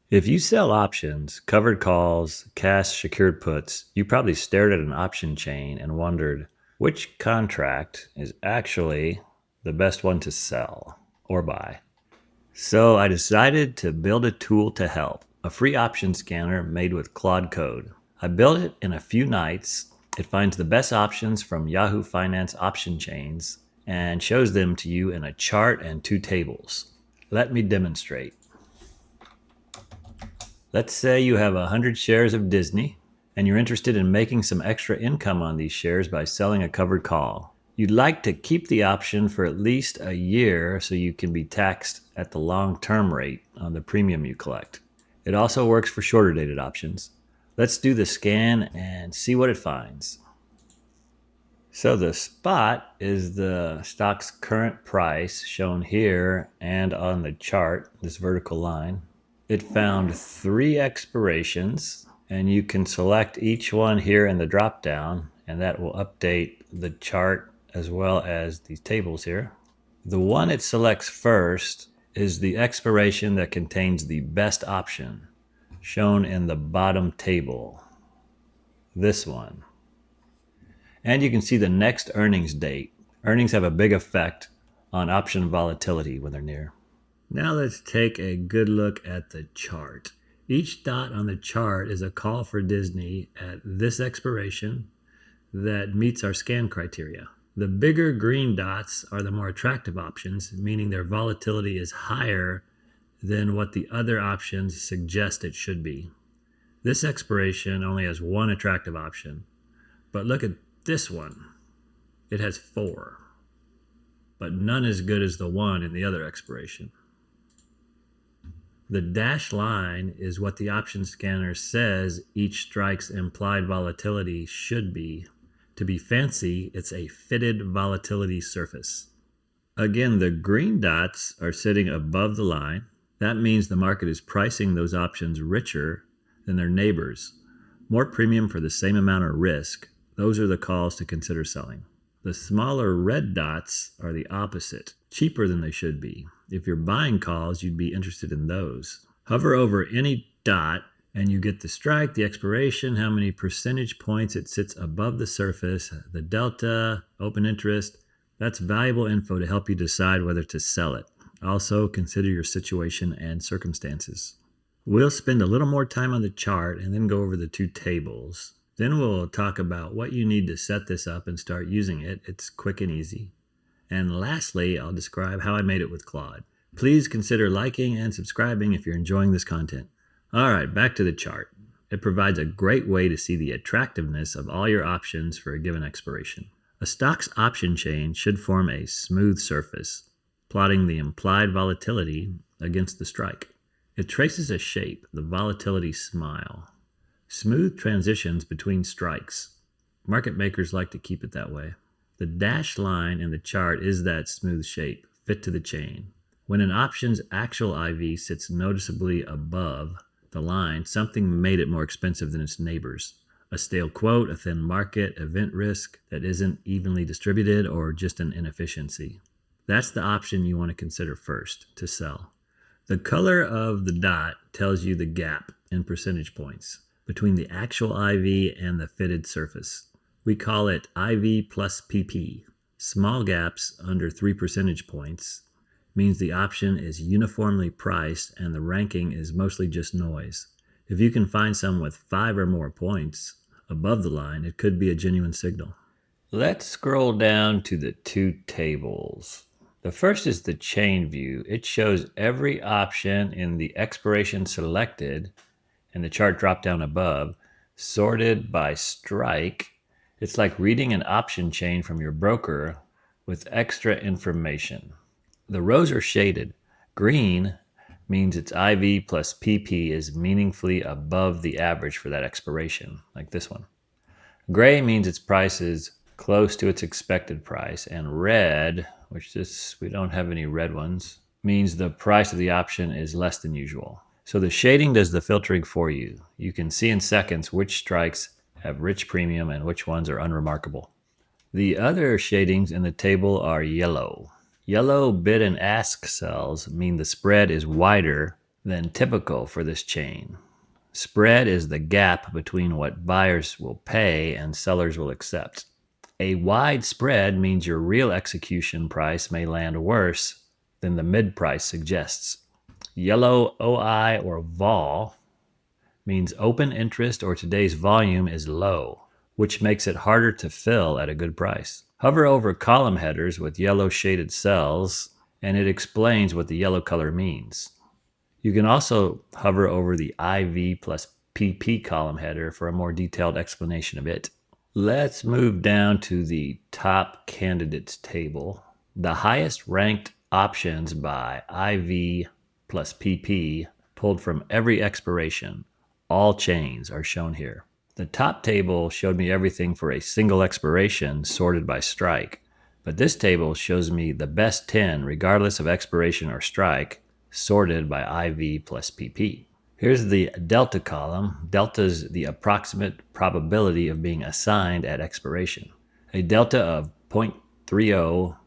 If you sell options, covered calls, cash secured puts, you probably stared at an option chain and wondered which contract is actually the best one to sell or buy. So I decided to build a tool to help, a free option scanner made with Claude code. I built it in a few nights. It finds the best options from Yahoo Finance option chains and shows them to you in a chart and two tables. Let me demonstrate. Let's say you have 100 shares of Disney and you're interested in making some extra income on these shares by selling a covered call. You'd like to keep the option for at least a year so you can be taxed at the long-term rate on the premium you collect. It also works for shorter dated options. Let's do the scan and see what it finds. So the spot is the stock's current price shown here and on the chart, this vertical line. It found 3 expirations, and you can select each one here in the drop down, and that will update the chart as well as these tables here. The one it selects first is the expiration that contains the best option, shown in the bottom table, this one. And you can see the next earnings date. Earnings have a big effect on option volatility when they're near. Now let's take a good look at the chart. Each dot on the chart is a call for Disney at this expiration that meets our scan criteria. The bigger green dots are the more attractive options, meaning their volatility is higher than what the other options suggest it should be. This expiration only has one attractive option, but look at this one. It has 4, but none as good as the one in the other expiration. The dashed line is what the option scanner says each strike's implied volatility should be. To be fancy, it's a fitted volatility surface. Again, the green dots are sitting above the line. That means the market is pricing those options richer than their neighbors. More premium for the same amount of risk. Those are the calls to consider selling. The smaller red dots are the opposite, cheaper than they should be. If you're buying calls, you'd be interested in those. Hover over any dot and you get the strike, the expiration, how many percentage points it sits above the surface, the delta, open interest. That's valuable info to help you decide whether to sell it. Also, consider your situation and circumstances. We'll spend a little more time on the chart and then go over the 2 tables. Then we'll talk about what you need to set this up and start using it. It's quick and easy. And lastly, I'll describe how I made it with Claude. Please consider liking and subscribing if you're enjoying this content. All right, back to the chart. It provides a great way to see the attractiveness of all your options for a given expiration. A stock's option chain should form a smooth surface, plotting the implied volatility against the strike. It traces a shape, the volatility smile. Smooth transitions between strikes. Market makers like to keep it that way. The dashed line in the chart is that smooth shape, fit to the chain. When an option's actual IV sits noticeably above the line, something made it more expensive than its neighbors. A stale quote, a thin market, event risk that isn't evenly distributed, or just an inefficiency. That's the option you want to consider first to sell. The color of the dot tells you the gap in percentage points between the actual IV and the fitted surface. We call it IV plus PP. Small gaps under 3 percentage points means the option is uniformly priced and the ranking is mostly just noise. If you can find some with 5 or more points above the line, it could be a genuine signal. Let's scroll down to the 2 tables. The first is the chain view. It shows every option in the expiration selected and the chart drop down above, sorted by strike. It's like reading an option chain from your broker with extra information. The rows are shaded. Green means its IV plus PP is meaningfully above the average for that expiration, like this one. Gray means its price is close to its expected price, and red, which we don't have any red ones, means the price of the option is less than usual. So the shading does the filtering for you. You can see in seconds which strikes have rich premium and which ones are unremarkable. The other shadings in the table are yellow. Yellow bid and ask cells mean the spread is wider than typical for this chain. Spread is the gap between what buyers will pay and sellers will accept. A wide spread means your real execution price may land worse than the mid price suggests. Yellow OI or vol means open interest or today's volume is low, which makes it harder to fill at a good price. Hover over column headers with yellow shaded cells, and it explains what the yellow color means. You can also hover over the IV plus PP column header for a more detailed explanation of it. Let's move down to the top candidates table. The highest ranked options by IV plus PP pulled from every expiration. All chains are shown here. The top table showed me everything for a single expiration sorted by strike, but this table shows me the best 10 regardless of expiration or strike, sorted by IV plus PP. Here's the delta column. Delta is the approximate probability of being assigned at expiration. A delta of 0.30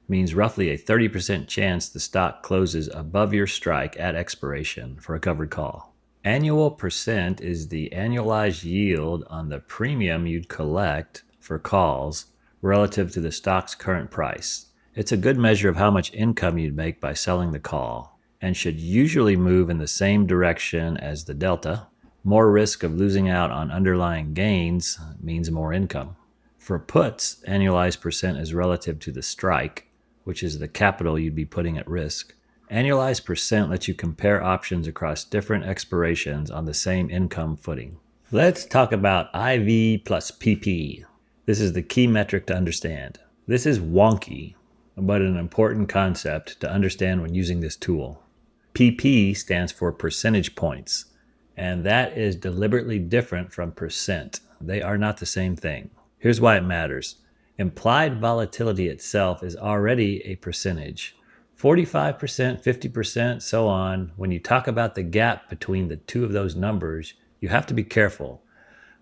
means roughly a 30% chance the stock closes above your strike at expiration for a covered call. Annual percent is the annualized yield on the premium you'd collect for calls relative to the stock's current price. It's a good measure of how much income you'd make by selling the call, and should usually move in the same direction as the delta. More risk of losing out on underlying gains means more income. For puts, annualized percent is relative to the strike, which is the capital you'd be putting at risk. Annualized percent lets you compare options across different expirations on the same income footing. Let's talk about IV plus PP. This is the key metric to understand. This is wonky, but an important concept to understand when using this tool. PP stands for percentage points, and that is deliberately different from percent. They are not the same thing. Here's why it matters. Implied volatility itself is already a percentage. 45%, 50%, so on. When you talk about the gap between the two of those numbers, you have to be careful.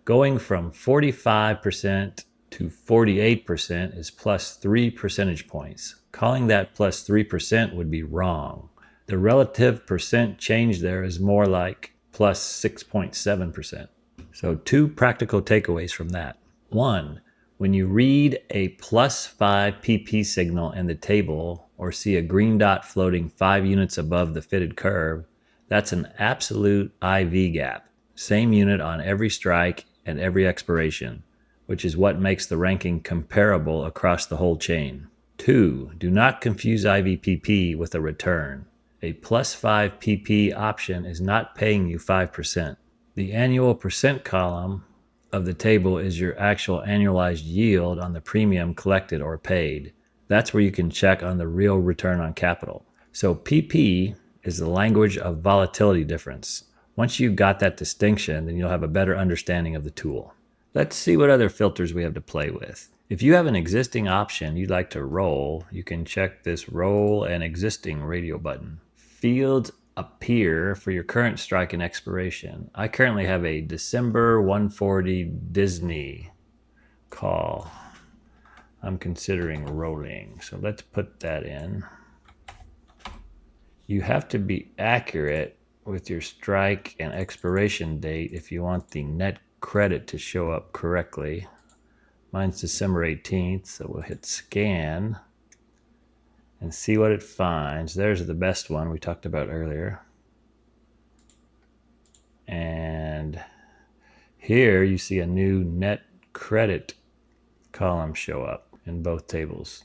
Going from 45% to 48% is plus 3 percentage points. Calling that plus 3% would be wrong. The relative percent change there is more like plus 6.7%. So 2 practical takeaways from that. 1, when you read a plus 5 PP signal in the table or see a green dot floating 5 units above the fitted curve, that's an absolute IV gap. Same unit on every strike and every expiration, which is what makes the ranking comparable across the whole chain. 2, do not confuse IVPP with a return. A plus 5 PP option is not paying you 5%. The annual percent column of the table is your actual annualized yield on the premium collected or paid. That's where you can check on the real return on capital. So PP is the language of volatility difference. Once you've got that distinction, then you'll have a better understanding of the tool. Let's see what other filters we have to play with. If you have an existing option you'd like to roll, you can check this Roll an Existing radio button. Fields appear for your current strike and expiration. I currently have a December 140 Disney call. I'm considering rolling, so let's put that in. You have to be accurate with your strike and expiration date if you want the net credit to show up correctly. Mine's December 18th, so we'll hit scan and see what it finds. There's the best one we talked about earlier. And here you see a new net credit column show up in both tables.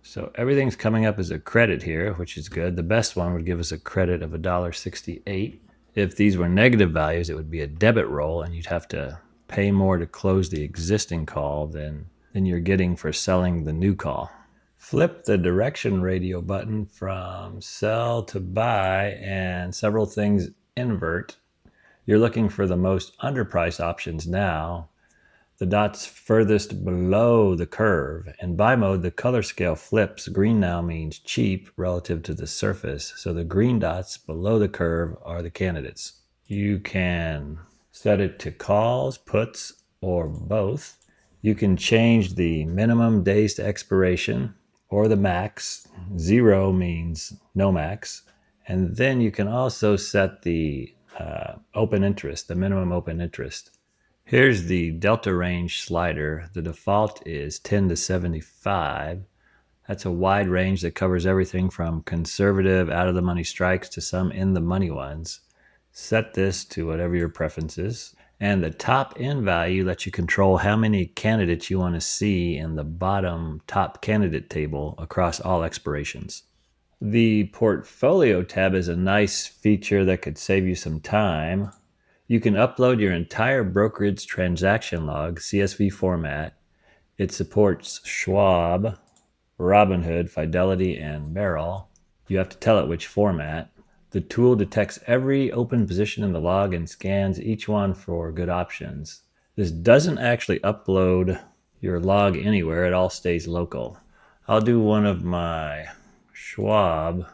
So everything's coming up as a credit here, which is good. The best one would give us a credit of $1.68. If these were negative values, it would be a debit roll, and you'd have to pay more to close the existing call than you're getting for selling the new call. Flip the direction radio button from sell to buy, and several things invert. You're looking for the most underpriced options now. The dots furthest below the curve. In buy mode, the color scale flips. Green now means cheap relative to the surface. So the green dots below the curve are the candidates. You can set it to calls, puts, or both. You can change the minimum days to expiration or the max. 0 means no max. And then you can also set the open interest, the minimum open interest. Here's the delta range slider. The default is 10 to 75. That's a wide range that covers everything from conservative out of the money strikes to some in the money ones. Set this to whatever your preference is. And the top end value lets you control how many candidates you want to see in the bottom top candidate table across all expirations. The portfolio tab is a nice feature that could save you some time. You can upload your entire brokerage transaction log, CSV format. It supports Schwab, Robinhood, Fidelity, and Merrill. You have to tell it which format. The tool detects every open position in the log and scans each one for good options. This doesn't actually upload your log anywhere. It all stays local. I'll do one of my Schwab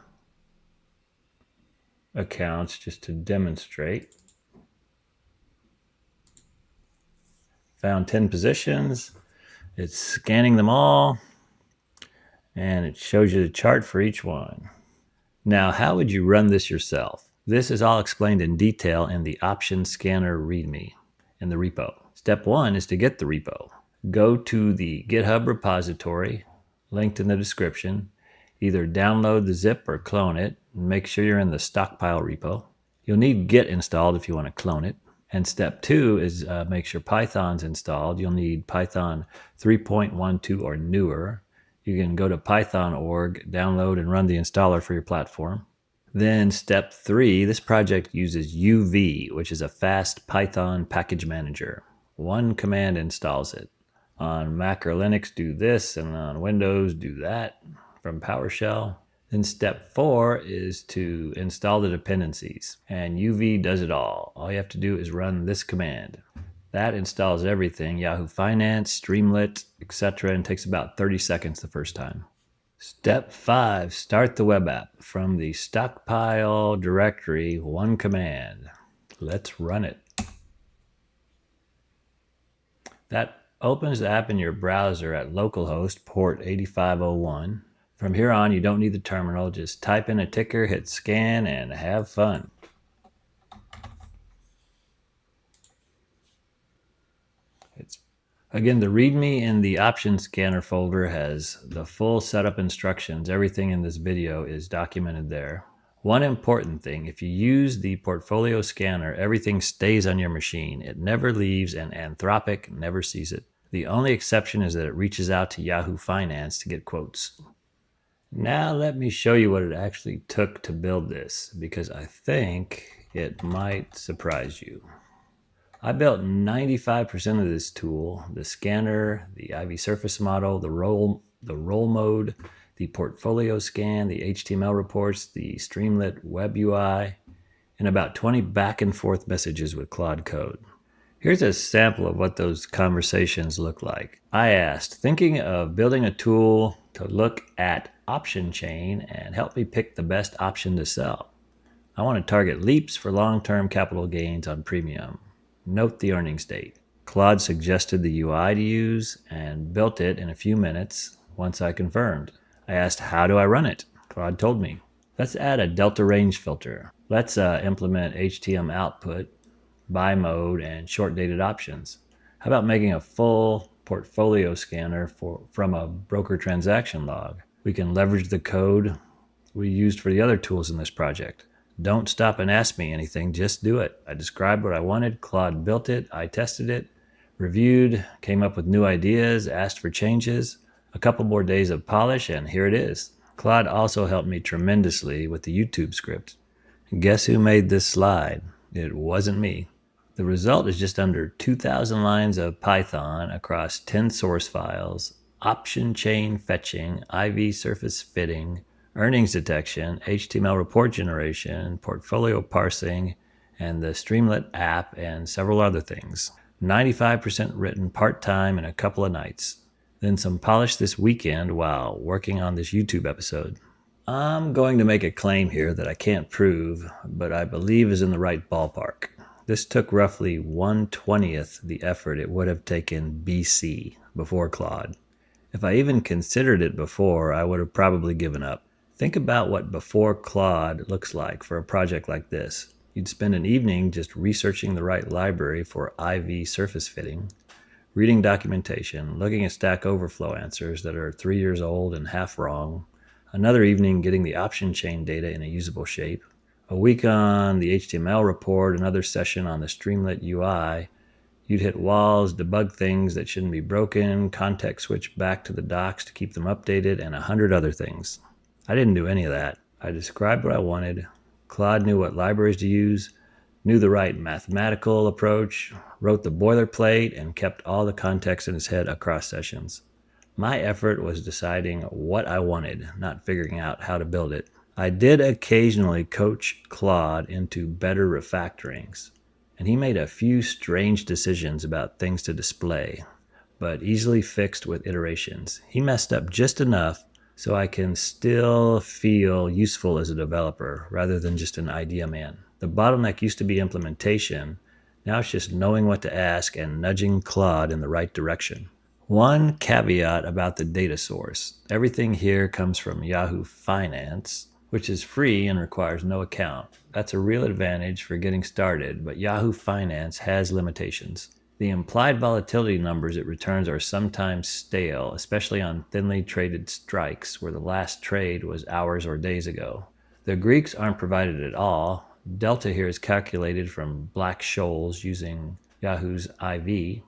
accounts just to demonstrate. Found 10 positions. It's scanning them all, and it shows you the chart for each one. Now, how would you run this yourself? This is all explained in detail in the Option Scanner README in the repo. Step 1 is to get the repo. Go to the GitHub repository, linked in the description. Either download the zip or clone it, and make sure you're in the stockpile repo. You'll need Git installed if you want to clone it. And step 2 is make sure Python's installed. You'll need Python 3.12 or newer. You can go to python.org, download and run the installer for your platform. Then step 3, this project uses UV, which is a fast Python package manager. One command installs it. On Mac or Linux, do this, and on Windows, do that from PowerShell. Then step 4 is to install the dependencies, and UV does it all. All you have to do is run this command. That installs everything, Yahoo Finance, Streamlit, etc., and takes about 30 seconds the first time. Step 5, start the web app. From the stockpile directory, one command. Let's run it. That opens the app in your browser at localhost port 8501. From here on, you don't need the terminal. Just type in a ticker, hit scan, and have fun. Again, the README in the Option Scanner folder has the full setup instructions. Everything in this video is documented there. One important thing, if you use the portfolio scanner, everything stays on your machine. It never leaves, and Anthropic never sees it. The only exception is that it reaches out to Yahoo Finance to get quotes. Now let me show you what it actually took to build this, because I think it might surprise you. I built 95% of this tool: the scanner, the IV surface model, the roll mode, the portfolio scan, the HTML reports, the Streamlit web UI, and about 20 back and forth messages with Claude code. Here's a sample of what those conversations look like. I asked, thinking of building a tool to look at option chain and help me pick the best option to sell. I want to target leaps for long-term capital gains on premium. Note the earnings date. Claude suggested the UI to use and built it in a few minutes once I confirmed. I asked, how do I run it? Claude told me. Let's add a delta range filter. Let's implement HTML output, buy mode, and short-dated options. How about making a full portfolio scanner from a broker transaction log? We can leverage the code we used for the other tools in this project. Don't stop and ask me anything, just do it. I described what I wanted, Claude built it, I tested it, reviewed, came up with new ideas, asked for changes, a couple more days of polish, and here it is. Claude also helped me tremendously with the YouTube script. Guess who made this slide? It wasn't me. The result is just under 2,000 lines of Python across 10 source files, option chain fetching, IV surface fitting, earnings detection, HTML report generation, portfolio parsing, and the Streamlit app, and several other things. 95% written part-time in a couple of nights. Then some polish this weekend while working on this YouTube episode. I'm going to make a claim here that I can't prove, but I believe is in the right ballpark. This took roughly 1/20th the effort it would have taken BC, before Claude. If I even considered it before, I would have probably given up. Think about what before Claude looks like for a project like this. You'd spend an evening just researching the right library for IV surface fitting, reading documentation, looking at Stack Overflow answers that are 3 years old and half wrong, another evening getting the option chain data in a usable shape, a week on the HTML report, another session on the Streamlit UI. You'd hit walls, debug things that shouldn't be broken, context switch back to the docs to keep them updated, and 100 other things. I didn't do any of that. I described what I wanted. Claude knew what libraries to use, knew the right mathematical approach, wrote the boilerplate, and kept all the context in his head across sessions. My effort was deciding what I wanted, not figuring out how to build it. I did occasionally coach Claude into better refactorings, and he made a few strange decisions about things to display, but easily fixed with iterations. He messed up just enough so I can still feel useful as a developer rather than just an idea man. The bottleneck used to be implementation. Now it's just knowing what to ask and nudging Claude in the right direction. One caveat about the data source. Everything here comes from Yahoo Finance, which is free and requires no account. That's a real advantage for getting started, but Yahoo Finance has limitations. The implied volatility numbers it returns are sometimes stale, especially on thinly traded strikes where the last trade was hours or days ago. The Greeks aren't provided at all. Delta here is calculated from Black-Scholes using Yahoo's IV,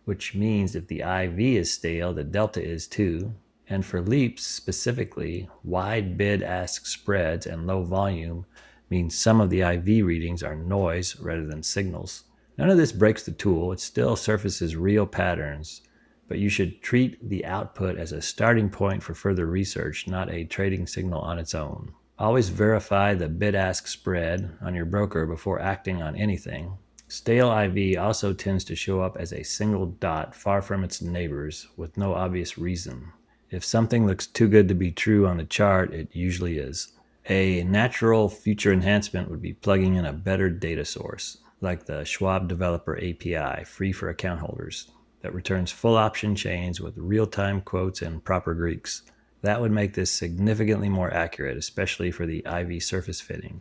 which means if the IV is stale, the delta is too. And for leaps specifically, wide bid-ask spreads and low volume means some of the IV readings are noise rather than signals. None of this breaks the tool. It still surfaces real patterns, but you should treat the output as a starting point for further research, not a trading signal on its own. Always verify the bid-ask spread on your broker before acting on anything. Stale IV also tends to show up as a single dot far from its neighbors with no obvious reason. If something looks too good to be true on the chart, it usually is. A natural future enhancement would be plugging in a better data source, like the Schwab Developer API, free for account holders, that returns full option chains with real-time quotes and proper Greeks. That would make this significantly more accurate, especially for the IV surface fitting,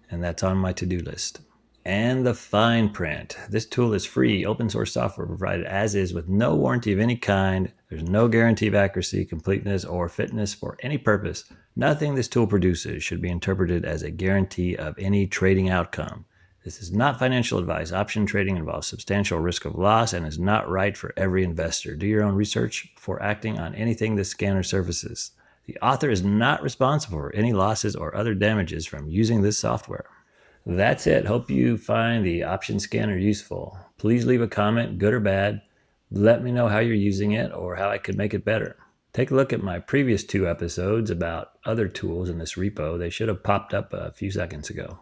and that's on my to-do list. And the fine print. This tool is free, open source software provided as is with no warranty of any kind. There's no guarantee of accuracy, completeness, or fitness for any purpose. Nothing this tool produces should be interpreted as a guarantee of any trading outcome. This is not financial advice. Option trading involves substantial risk of loss and is not right for every investor. Do your own research before acting on anything this scanner surfaces. The author is not responsible for any losses or other damages from using this software. That's it. Hope you find the option scanner useful. Please leave a comment, good or bad. Let me know how you're using it or how I could make it better. Take a look at my previous 2 episodes about other tools in this repo. They should have popped up a few seconds ago.